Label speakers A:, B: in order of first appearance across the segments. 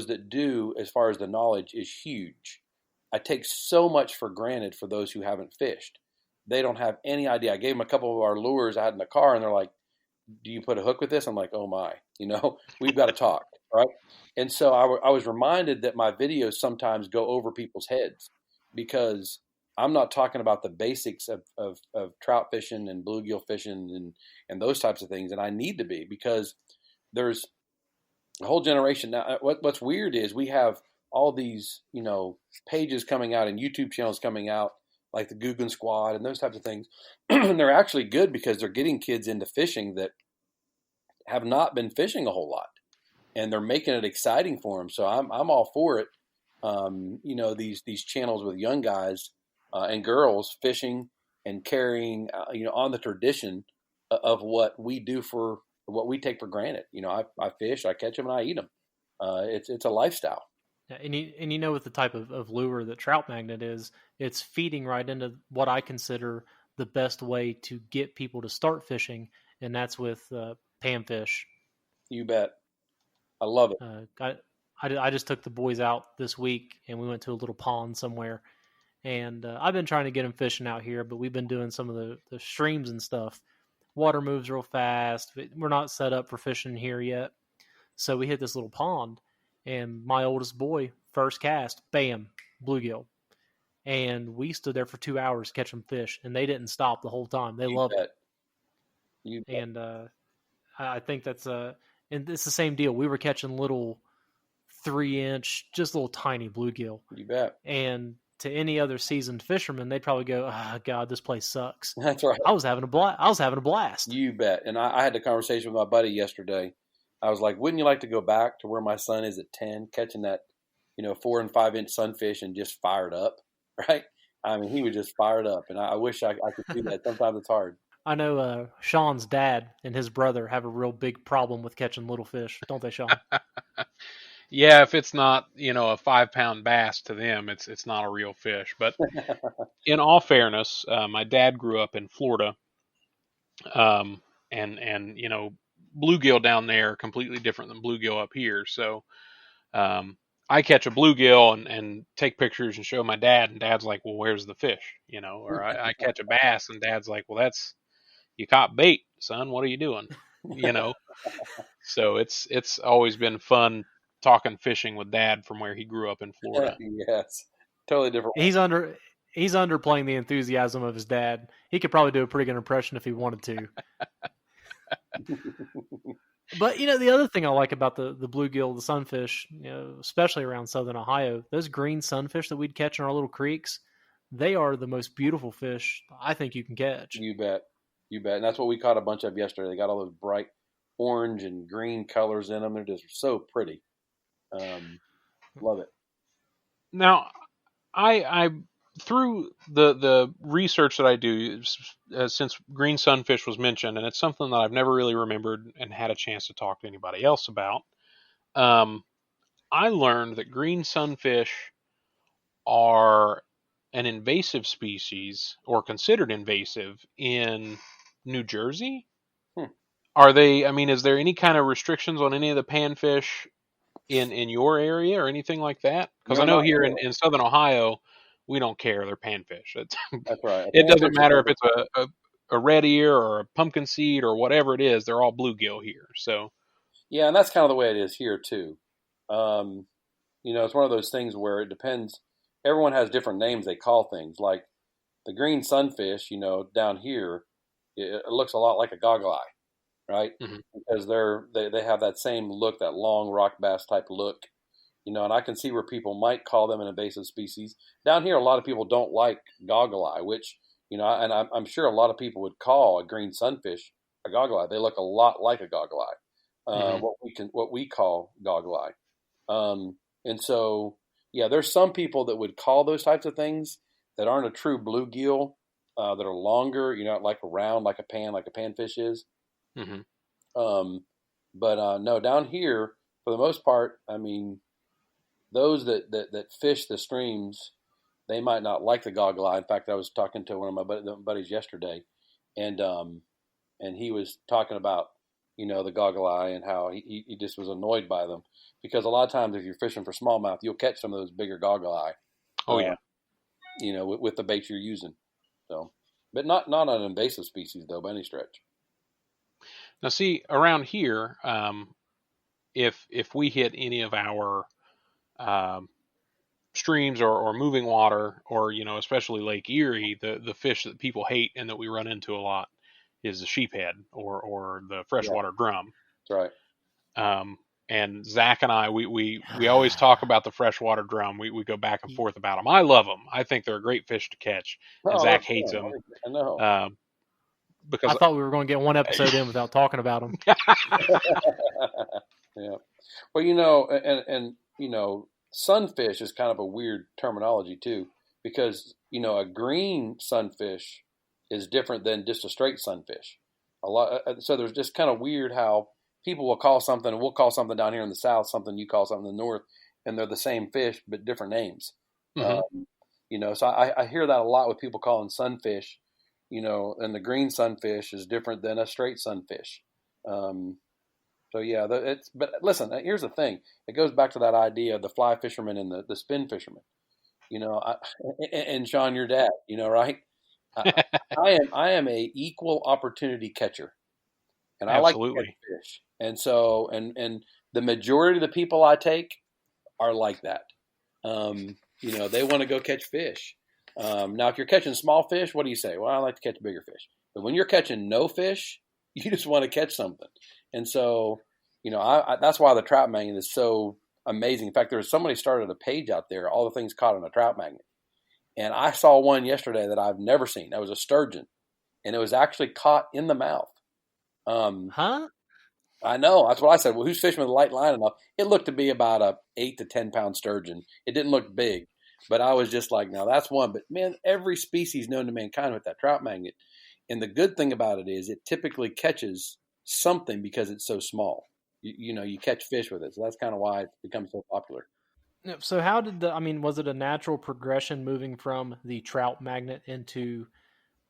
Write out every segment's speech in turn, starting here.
A: that do, as far as the knowledge, is huge. I take so much for granted for those who haven't fished. They don't have any idea. I gave them a couple of our lures I had in the car, and they're like, "Do you put a hook with this?" I'm like, "Oh my, we've got to talk, right?" And so I was reminded that my videos sometimes go over people's heads because I'm not talking about the basics of trout fishing and bluegill fishing and those types of things, and I need to be because there's a whole generation now. What's weird is we have all these pages coming out and YouTube channels coming out like the Guggen Squad and those types of things. And they're actually good because they're getting kids into fishing that have not been fishing a whole lot, and they're making it exciting for them. So I'm all for it. These channels with young guys and girls fishing and carrying on the tradition of what we do for what we take for granted. I fish, I catch them, and I eat them. It's a lifestyle.
B: Yeah, and with the type of lure that Trout Magnet is, it's feeding right into what I consider the best way to get people to start fishing, and that's with panfish.
A: You bet. I love it.
B: I just took the boys out this week, and we went to a little pond somewhere, and I've been trying to get them fishing out here, but we've been doing some of the streams and stuff. Water moves real fast. We're not set up for fishing here yet. So we hit this little pond, and my oldest boy, first cast, bam, bluegill. And we stood there for 2 hours catching fish, and they didn't stop the whole time. They loved it.
A: You bet.
B: And I think that's and it's the same deal. We were catching little 3-inch, just little tiny bluegill.
A: You bet.
B: And to any other seasoned fisherman, they'd probably go, "Oh God, this place sucks."
A: That's right.
B: I was having a blast.
A: You bet. And I had a conversation with my buddy yesterday. I was like, "Wouldn't you like to go back to where my son is at 10, catching that, 4 and 5 inch sunfish and just fired up?" Right? I mean, he was just fired up, and I wish I could do that. Sometimes it's hard.
B: I know Sean's dad and his brother have a real big problem with catching little fish, don't they, Sean?
C: Yeah, if it's not, a 5-pound bass to them, it's not a real fish. But in all fairness, my dad grew up in Florida, and bluegill down there completely different than bluegill up here. So I catch a bluegill and take pictures and show my dad, and dad's like, "Well, where's the fish?" Or I catch a bass, and dad's like, "Well, you caught bait, son. What are you doing?" So it's always been fun talking fishing with dad from where he grew up in Florida.
A: Yes, totally different.
B: He's underplaying the enthusiasm of his dad. He could probably do a pretty good impression if he wanted to. But the other thing I like about the bluegill, the sunfish, especially around southern Ohio, those green sunfish that we'd catch in our little creeks, they are the most beautiful fish I think you can catch.
A: You bet. And that's what we caught a bunch of yesterday. They got all those bright orange and green colors in them. They're just so pretty. Love it.
C: Now, I through the research that I do, since green sunfish was mentioned, and it's something that I've never really remembered and had a chance to talk to anybody else about, I learned that green sunfish are an invasive species, or considered invasive, in New Jersey. Are they? I mean, is there any kind of restrictions on any of the panfish in your area or anything like that? Because I know here in southern Ohio, we don't care. They're panfish.
A: That's right.
C: It doesn't matter if it's a red ear or a pumpkin seed or whatever it is. They're all bluegill here. So
A: yeah, and that's kind of the way it is here too. It's one of those things where it depends. Everyone has different names they call things. Like the green sunfish, down here, it looks a lot like a goggle eye, right? Mm-hmm. Because they have that same look, that long rock bass type look. And I can see where people might call them an invasive species. Down here, a lot of people don't like goggle eye, which, and I'm sure a lot of people would call a green sunfish a goggle eye. They look a lot like a goggle eye, what we call goggle eye. And so, yeah, there's some people that would call those types of things that aren't a true bluegill, that are longer, like round, like a panfish is.
C: Mm-hmm.
A: But no, down here, for the most part, I mean, those that fish the streams, they might not like the goggle eye. In fact, I was talking to one of my buddies yesterday, and he was talking about the goggle eye, and how he just was annoyed by them, because a lot of times if you're fishing for smallmouth, you'll catch some of those bigger goggle eye.
C: Oh yeah.
A: With the bait you're using. So, but not an invasive species though by any stretch.
C: Now see, around here, if we hit any of our streams or moving water, or especially Lake Erie, the fish that people hate and that we run into a lot is the sheephead or the freshwater drum.
A: That's
C: right. And Zach and I, we always talk about the freshwater drum. We go back and forth about them. I love them. I think they're a great fish to catch. And Zach hates them.
A: I know.
B: Because I thought we were going to get one episode in without talking about them.
A: Yeah. Well, and sunfish is kind of a weird terminology too, because a green sunfish is different than just a straight sunfish. So there's just kind of weird how people will call something, and we'll call something down here in the south something, you call something in the north, and they're the same fish but different names.
C: Mm-hmm.
A: So I hear that a lot with people calling sunfish, and the green sunfish is different than a straight sunfish. So yeah, but listen, here's the thing. It goes back to that idea of the fly fisherman and the spin fisherman. And Sean, your dad, right? I am a equal opportunity catcher, and I
C: Absolutely.
A: like to catch fish. And so, and the majority of the people I take are like that. They want to go catch fish. Now, if you're catching small fish, what do you say? Well, I like to catch bigger fish. But when you're catching no fish, you just want to catch something. And so, that's why the trout magnet is so amazing. In fact, there's somebody started a page out there, all the things caught on a trout magnet. And I saw one yesterday that I've never seen. That was a sturgeon, and it was actually caught in the mouth.
B: Huh?
A: I know. That's what I said. Well, who's fishing with a light line enough? It looked to be about a 8 to 10 pound sturgeon. It didn't look big, but I was just like, now that's one. But man, every species known to mankind with that trout magnet. And the good thing about it is it typically catches something because it's so small. You catch fish with it. So that's kind of why it's become so popular.
B: So how did was it a natural progression moving from the trout magnet into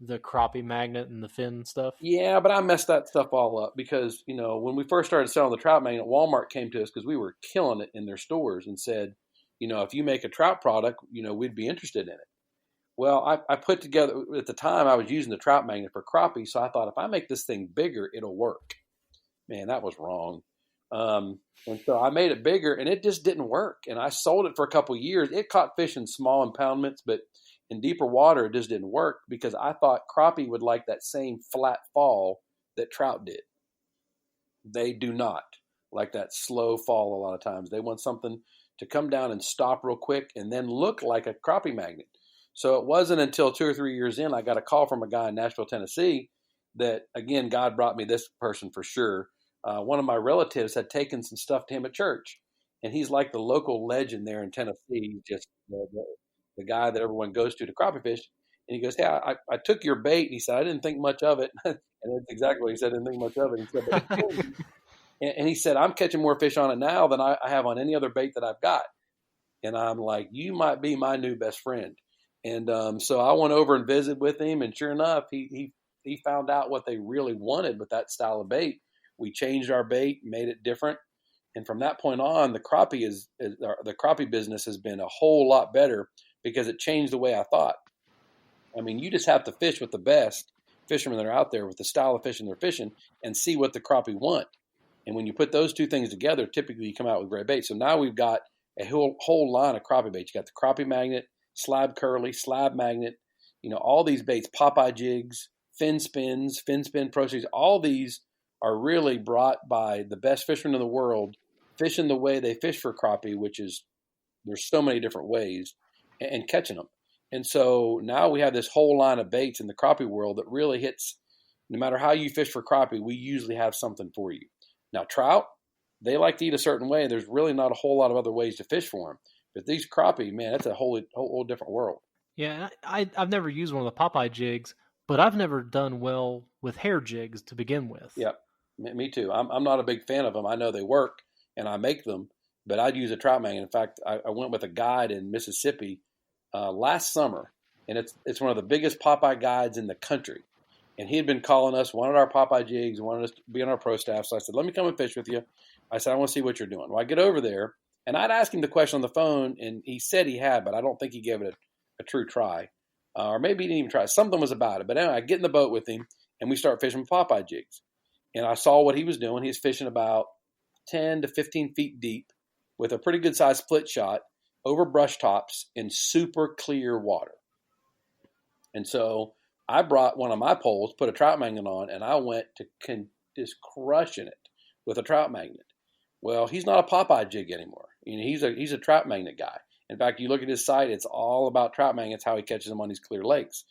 B: the crappie magnet and the fin stuff?
A: Yeah, but I messed that stuff all up because, when we first started selling the trout magnet, Walmart came to us because we were killing it in their stores and said, if you make a trout product, we'd be interested in it. Well, I put together, at the time I was using the trout magnet for crappie, so I thought if I make this thing bigger, it'll work. Man, that was wrong. And so I made it bigger, and it just didn't work. And I sold it for a couple of years. It caught fish in small impoundments, but in deeper water, it just didn't work because I thought crappie would like that same flat fall that trout did. They do not like that slow fall a lot of times. They want something to come down and stop real quick and then look like a crappie magnet. So it wasn't until 2 or 3 years in, I got a call from a guy in Nashville, Tennessee, that, again, God brought me this person for sure. One of my relatives had taken some stuff to him at church, and he's like the local legend there in Tennessee, just the guy that everyone goes to crappie fish. And he goes, hey, I took your bait. And he said, I didn't think much of it. And that's exactly what he said, I didn't think much of it. He said, but and he said, I'm catching more fish on it now than I have on any other bait that I've got. And I'm like, you might be my new best friend. And so I went over and visited with him, and sure enough, he found out what they really wanted with that style of bait. We changed our bait, made it different, and from that point on, the crappie business has been a whole lot better because it changed the way I thought. I mean, you just have to fish with the best fishermen that are out there with the style of fishing they're fishing and see what the crappie want. And when you put those two things together, typically you come out with great bait. So now we've got a whole line of crappie baits. You got the crappie magnet, slab curly, slab magnet, all these baits, Popeye jigs, fin spins, fin spin pro jigs, all these are really brought by the best fishermen in the world, fishing the way they fish for crappie, which is, there's so many different ways, and catching them. And so now we have this whole line of baits in the crappie world that really hits, no matter how you fish for crappie, we usually have something for you. Now, trout, they like to eat a certain way. There's really not a whole lot of other ways to fish for them. But these crappie, man, that's a whole different world.
B: Yeah, I've never used one of the Popeye jigs, but I've never done well with hair jigs to begin with.
A: Yep, me too. I'm not a big fan of them. I know they work, and I make them, but I'd use a trout magnet. In fact, I went with a guide in Mississippi last summer, and it's one of the biggest Popeye guides in the country. And he had been calling us, wanted our Popeye jigs, wanted us to be on our pro staff. So I said, let me come and fish with you. I said, I want to see what you're doing. Well, I get over there, and I'd asked him the question on the phone, and he said he had, but I don't think he gave it a true try. Or maybe he didn't even try. Something was about it. But anyway, I get in the boat with him, and we start fishing with Popeye jigs. And I saw what he was doing. He was fishing about 10 to 15 feet deep with a pretty good-sized split shot over brush tops in super clear water. And so I brought one of my poles, put a trout magnet on, and I went to just crushing it with a trout magnet. Well, he's not a Popeye jig anymore. He's a trout magnet guy. In fact, you look at his site, it's all about trout magnets, how he catches them on these clear lakes.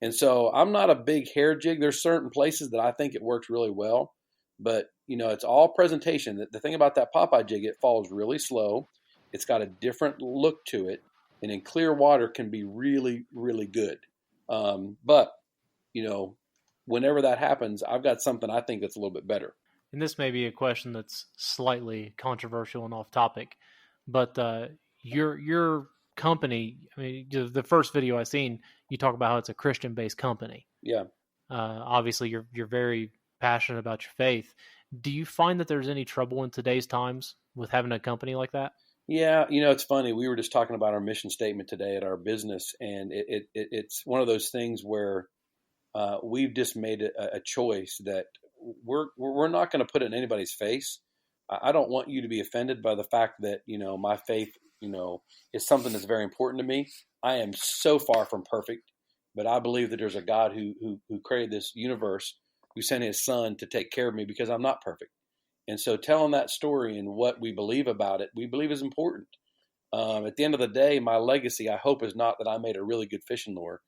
A: And so I'm not a big hair jig. There's certain places that I think it works really well, but it's all presentation. The thing about that Popeye jig, it falls really slow. It's got a different look to it, and in clear water can be really, really good. But whenever that happens, I've got something I think that's a little bit better.
B: And this may be a question that's slightly controversial and off topic, but your company, I mean, the first video I seen, you talk about how it's a Christian-based company.
A: Yeah.
B: Obviously, you're very passionate about your faith. Do you find that there's any trouble in today's times with having a company like that?
A: Yeah, it's funny. We were just talking about our mission statement today at our business, and it's one of those things where we've just made a choice that we're not going to put it in anybody's face. I don't want you to be offended by the fact that my faith is something that's very important to me. I am so far from perfect, but I believe that there's a God who created this universe, who sent His Son to take care of me because I'm not perfect. And so telling that story and what we believe about it, we believe is important. At the end of the day, my legacy, I hope, is not that I made a really good fishing lure,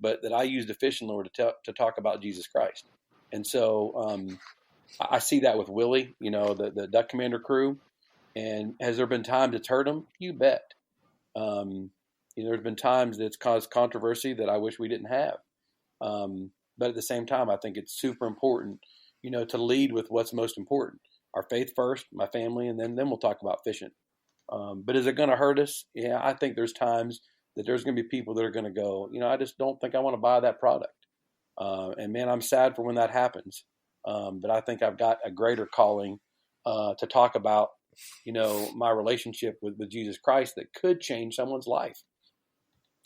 A: but that I used a fishing lure to talk about Jesus Christ. And so I see that with Willie, the Duck Commander crew. And has there been times it's hurt them? You bet. There's been times that it's caused controversy that I wish we didn't have. But at the same time, I think it's super important, to lead with what's most important. Our faith first, my family, and then we'll talk about fishing. But is it going to hurt us? Yeah, I think there's times that there's going to be people that are going to go, I just don't think I want to buy that product. And man, I'm sad for when that happens. But I think I've got a greater calling to talk about, my relationship with Jesus Christ that could change someone's life.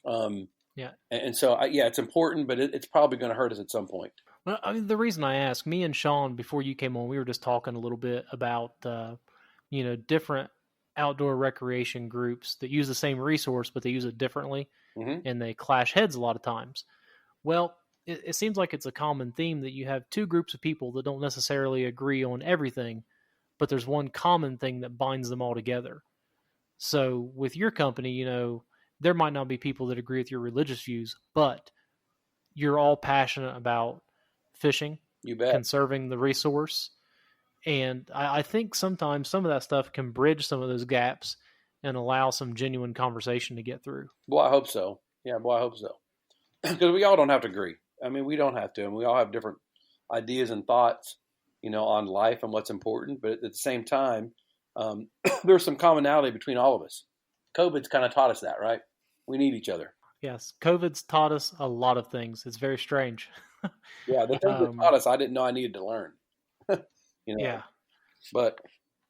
B: Yeah.
A: And so, it's important, but it's probably going to hurt us at some point.
B: Well, I mean, the reason I ask, me and Sean, before you came on, we were just talking a little bit about, different outdoor recreation groups that use the same resource, but they use it differently, and they clash heads a lot of times. Well, it seems like it's a common theme that you have two groups of people that don't necessarily agree on everything, but there's one common thing that binds them all together. So with your company, there might not be people that agree with your religious views, but you're all passionate about fishing,
A: you bet,
B: conserving the resource. And I think sometimes some of that stuff can bridge some of those gaps and allow some genuine conversation to get through.
A: Well, I hope so. Yeah, I hope so. Because we all don't have to agree. I mean, we don't have to. And we all have different ideas and thoughts, on life and what's important. But at the same time, there's some commonality between all of us. COVID's kind of taught us that, right? We need each other.
B: Yes, COVID's taught us a lot of things. It's very strange.
A: Yeah, the things it taught us, I didn't know I needed to learn.
B: Yeah.
A: But,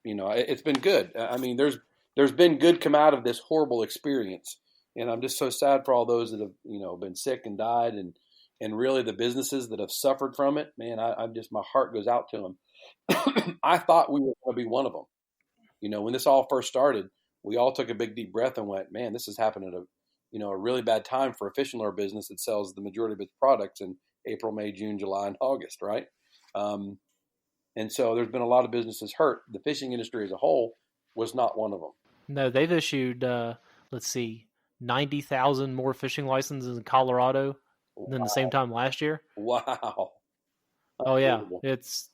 A: it's been good. I mean, there's been good come out of this horrible experience. And I'm just so sad for all those that have, been sick and died and really the businesses that have suffered from it. Man, I'm just, my heart goes out to them. I thought we were going to be one of them. When this all first started, we all took a big deep breath and went, man, this is happening at a really bad time for a fishing lure business that sells the majority of its products in April, May, June, July, and August, right? And so there's been a lot of businesses hurt. The fishing industry as a whole was not one of them.
B: No, they've issued, 90,000 more fishing licenses in Colorado than the same time last year.
A: Wow.
B: Oh yeah, it's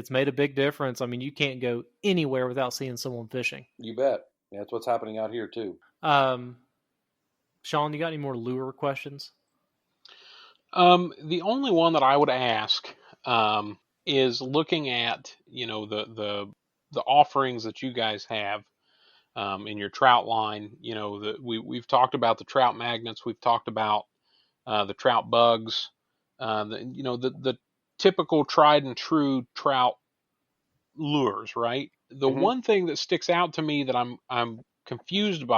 B: made a big difference. I mean, you can't go anywhere without seeing someone fishing.
A: You bet. Yeah, that's what's happening out here too.
B: Sean, you got any more lure questions?
C: The only one that I would ask is looking at the offerings that you guys have in your trout line. We've talked about the trout magnets. We've talked about the trout bugs. the typical tried and true trout lures, right? The
A: Mhm.
C: one thing that sticks out to me that I'm confused by